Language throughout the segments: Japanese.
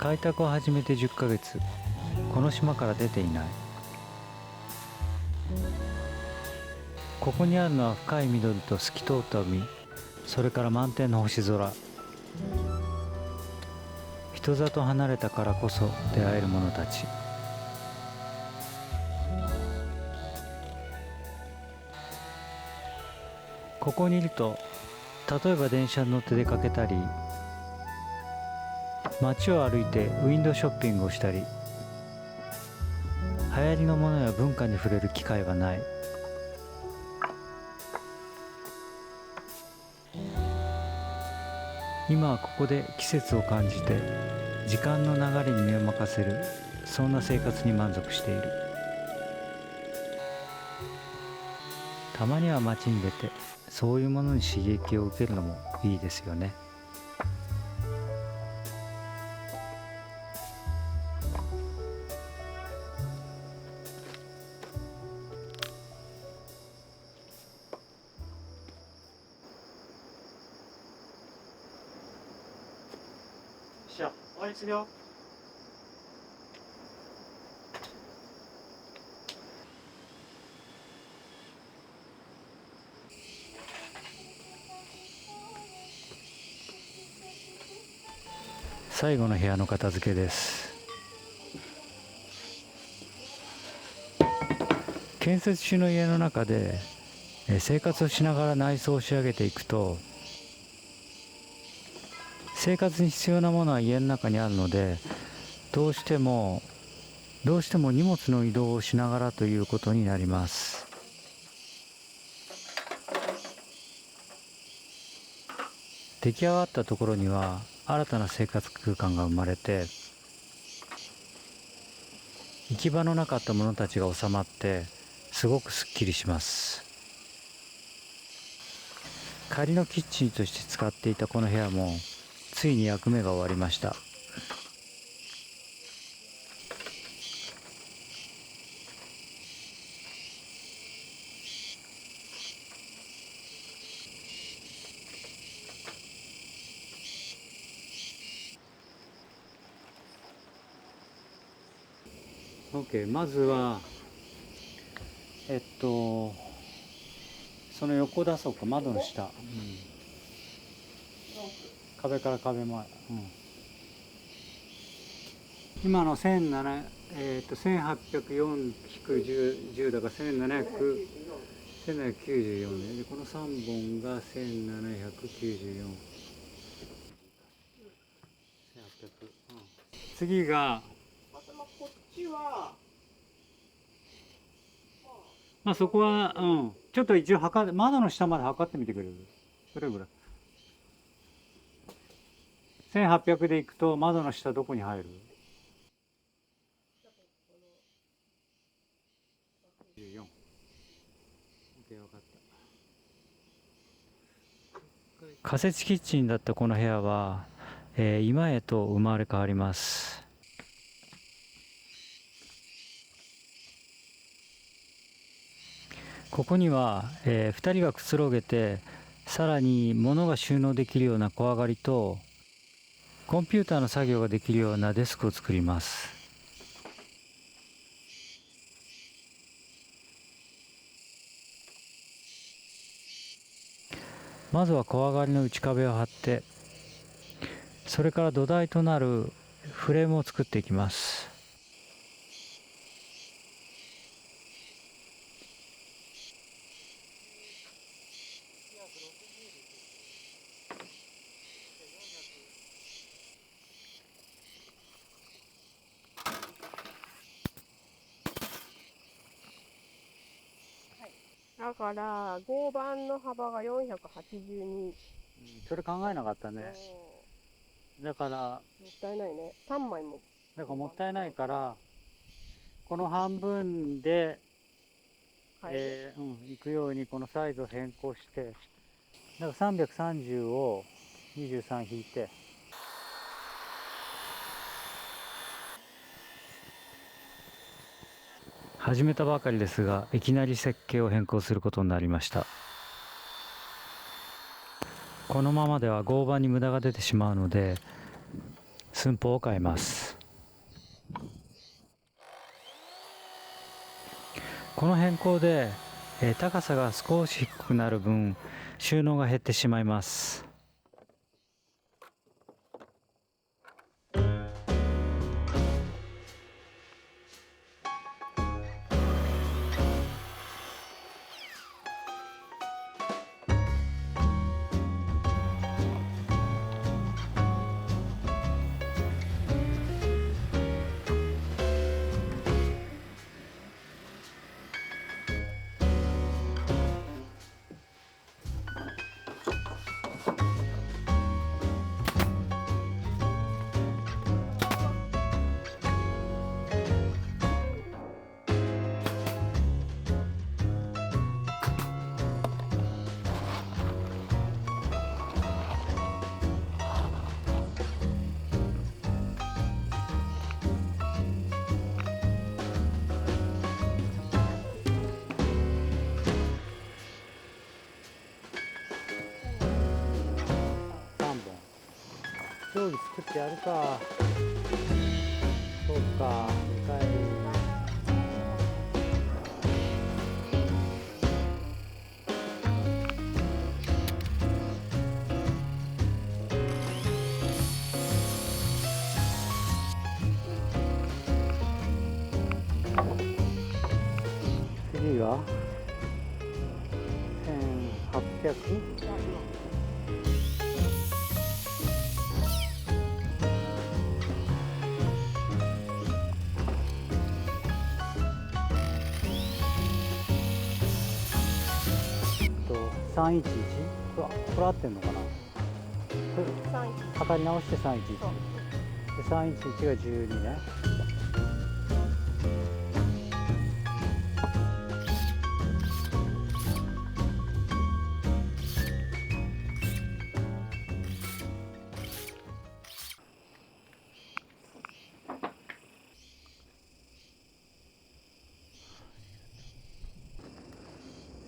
開拓を始めて10ヶ月、この島から出ていない。ここにあるのは深い緑と透き通った海、それから満天の星空。人里離れたからこそ出会える者たち。ここにいると、例えば電車に乗って出かけたり、街を歩いてウィンドウショッピングをしたり、流行りのものや文化に触れる機会はない。今はここで季節を感じて時間の流れに身を任せる、そんな生活に満足している。たまには街に出てそういうものに刺激を受けるのもいいですよね。しゃ、終わりするよ。最後の部屋の片付けです。建設中の家の中で生活をしながら内装を仕上げていくと、生活に必要なものは家の中にあるので、どうしても荷物の移動をしながらということになります。出来上がったところには新たな生活空間が生まれて、行き場のなかった者たちが収まってすごくすっきりします。仮のキッチンとして使っていたこの部屋もついに役目が終わりました。OK、まずはその横出そうか、窓の下、壁から壁前、今の1804-10だから1794ね。でこの3本が1794、1800、次がこっちはまあそこはちょっと一応窓の下まで測ってみてくれる？どれぐらい？1800でいくと窓の下どこに入る？14。OK、分かった。仮設キッチンだったこの部屋は、居間へと生まれ変わります。ここには、2人がくつろげて、さらに物が収納できるような小上がりと、コンピューターの作業ができるようなデスクを作ります。まずは小上がりの内壁を張って、それから土台となるフレームを作っていきます。だから合板の幅が482。それ考えなかったね。だからもったいないね。3枚も。だからもったいないから、この半分で、行くようにこのサイズを変更して、だから330を23引いて、始めたばかりですが、いきなり設計を変更することになりました。このままでは合板に無駄が出てしまうので、寸法を変えます。この変更で、高さが少し低くなる分収納が減ってしまいます。定規作ってやるか。そうか、2回。次が 1800？311？これ合ってんのかな。測り直して311で311が12ね。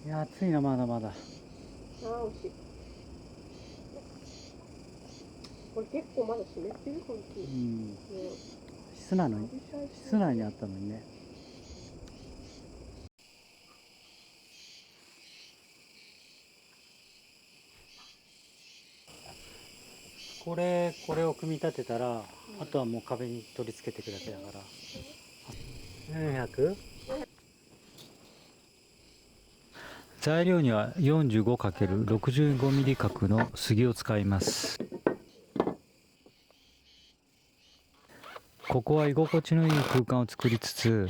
いや暑いな、まだまだ。惜しい。これ結構まだ湿ってる空気。室内にあったのにね。これを組み立てたら、あとはもう壁に取り付けていくだけだから。400？材料には 45×65mm 角の杉を使います。ここは居心地のいい空間を作りつつ、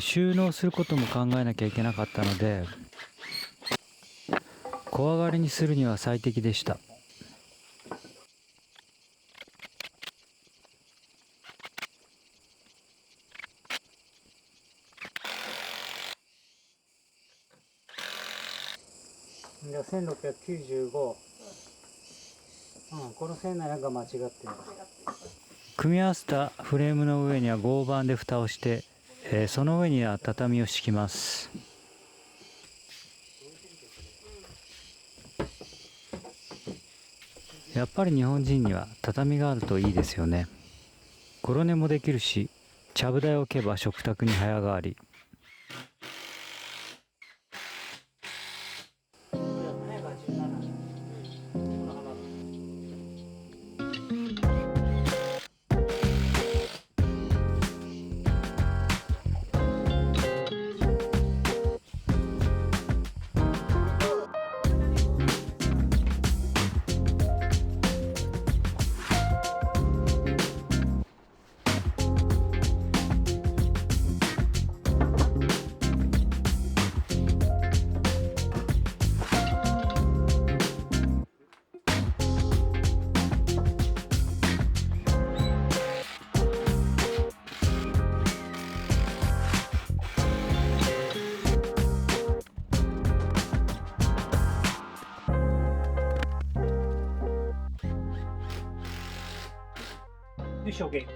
収納することも考えなきゃいけなかったので、小上がりにするには最適でした。じゃあ1695、この1700が間違ってる。組み合わせたフレームの上には合板で蓋をして、その上には畳を敷きます。やっぱり日本人には畳があるといいですよね。ゴロ寝もできるし、ちゃぶ台を置けば食卓に早変わり。よし、OK。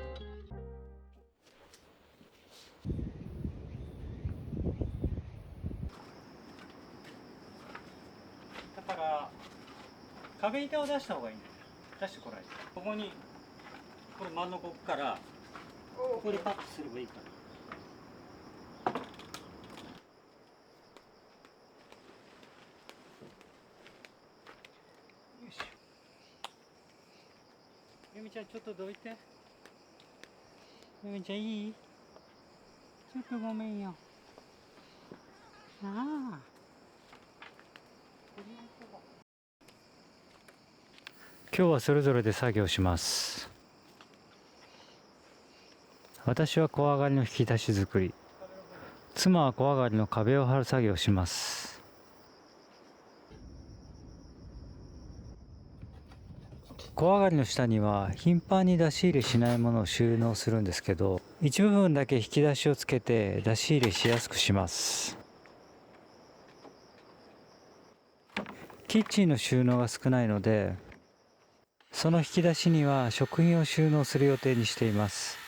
だから壁板を出した方がいいんだよ。出してこないと。ここにこれ真ん中置くからここでパッとすればいいから。よいしょ。ゆみちゃんちょっとどいて。ゆみちゃんいい？ちょっとごめんよ。ああ。今日はそれぞれで作業します。私は小上がりの引き出し作り、妻は小上がりの壁を張る作業をします。小上がりの下には頻繁に出し入れしないものを収納するんですけど、一部分だけ引き出しをつけて出し入れしやすくします。キッチンの収納が少ないので、その引き出しには食品を収納する予定にしています。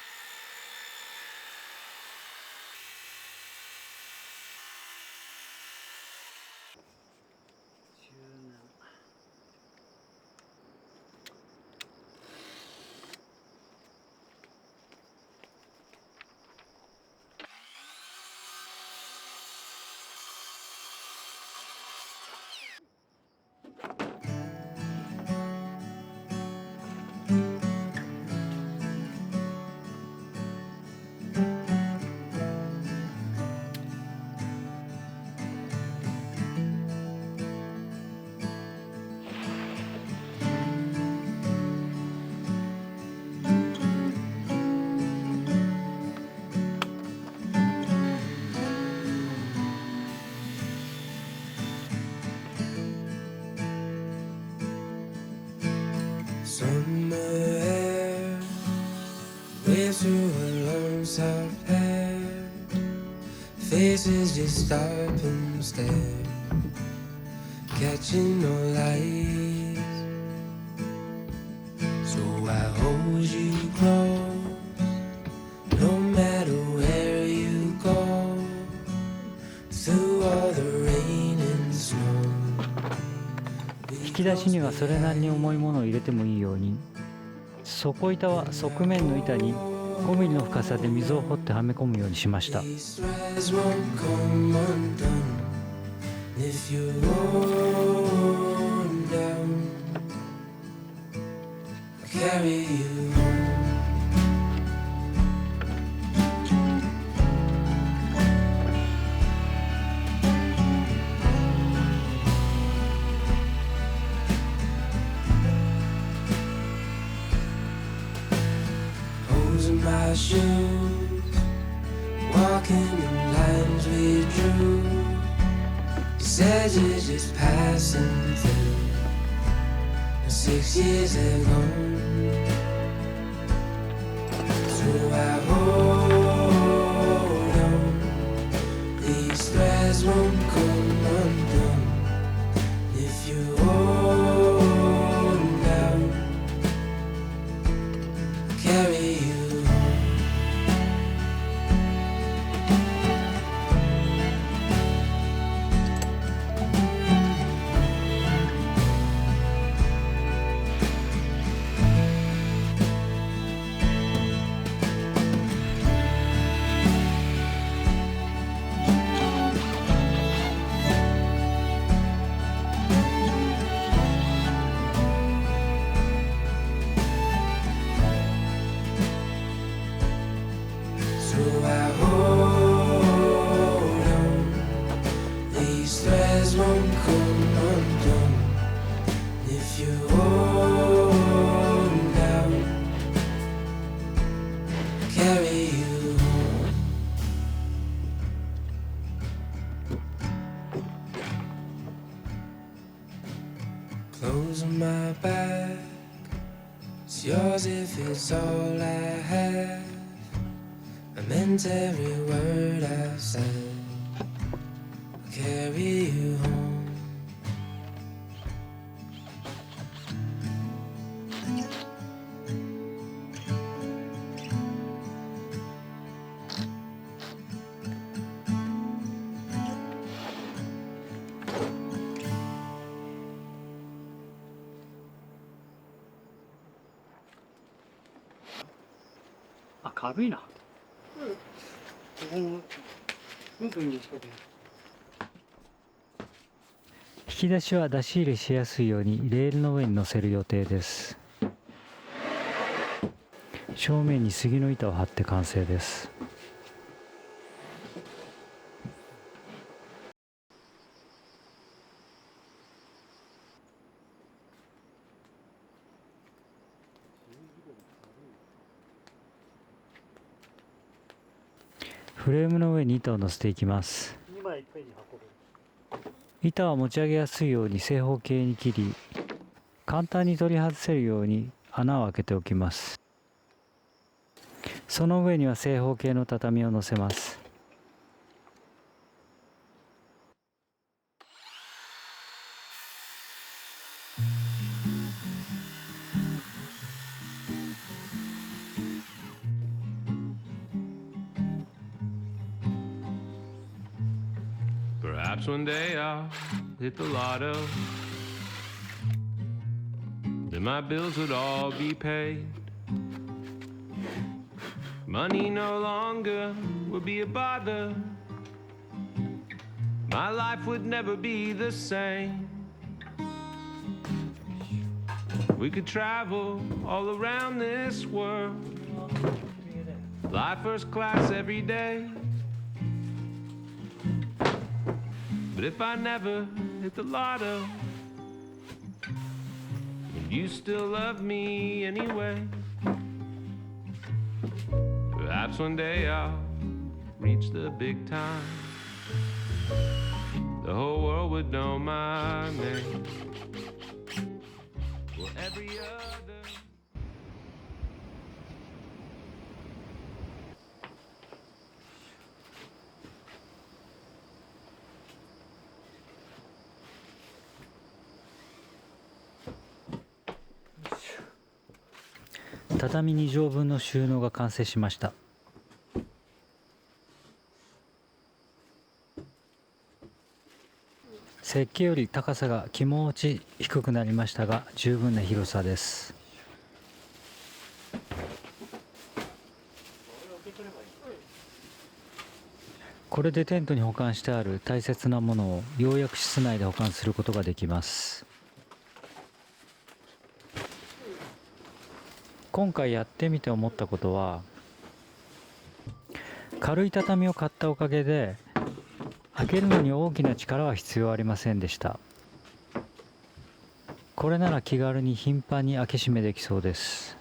Somewhere, waves through a long soft hair. Faces just stop and stare, catching no lights. So I hold you close, no matter where you go. Through all the rain and snow. 引き出しにはそれなりに重いものを入れてもいいように、底板は側面の板に5ミリの深さで溝を掘ってはめ込むようにしました。These threads won't come undone if you hold down. I'll carry you home. Holes in my shoes, walking in lines we drew. You said you're just passing through. 6 years have gone, so I hold on. These threads won't come undone if you hold down. I'll carry you home. So I hold on. These threads won't come undone if you hold down. Carry you home. Clothes on my back, it's yours if it's all I have. I meant every word I said. I'll carry you home. 軽いな。うんといいんですかね。引き出しは出し入れしやすいようにレールの上に乗せる予定です。正面に杉の板を張って完成です。フレームの上に板を乗せていきます。2枚いっぺんに運ぶ。板は持ち上げやすいように正方形に切り、簡単に取り外せるように穴を開けておきます。その上には正方形の畳を乗せます。Perhaps one day I'll hit the lotto, then my bills would all be paid. Money no longer would be a bother. My life would never be the same. We could travel all around this world, fly first class every day. But if I never hit the lotto, would you still love me anyway? Perhaps one day I'll reach the big time. The whole world would know my name. Well, every other畳2畳分の収納が完成しました。設計より高さが気持ち低くなりましたが十分な広さです。これでテントに保管してある大切なものをようやく室内で保管することができます。今回やってみて思ったことは、軽い畳を買ったおかげで開けるのに大きな力は必要ありませんでした。これなら気軽に頻繁に開け閉めできそうです。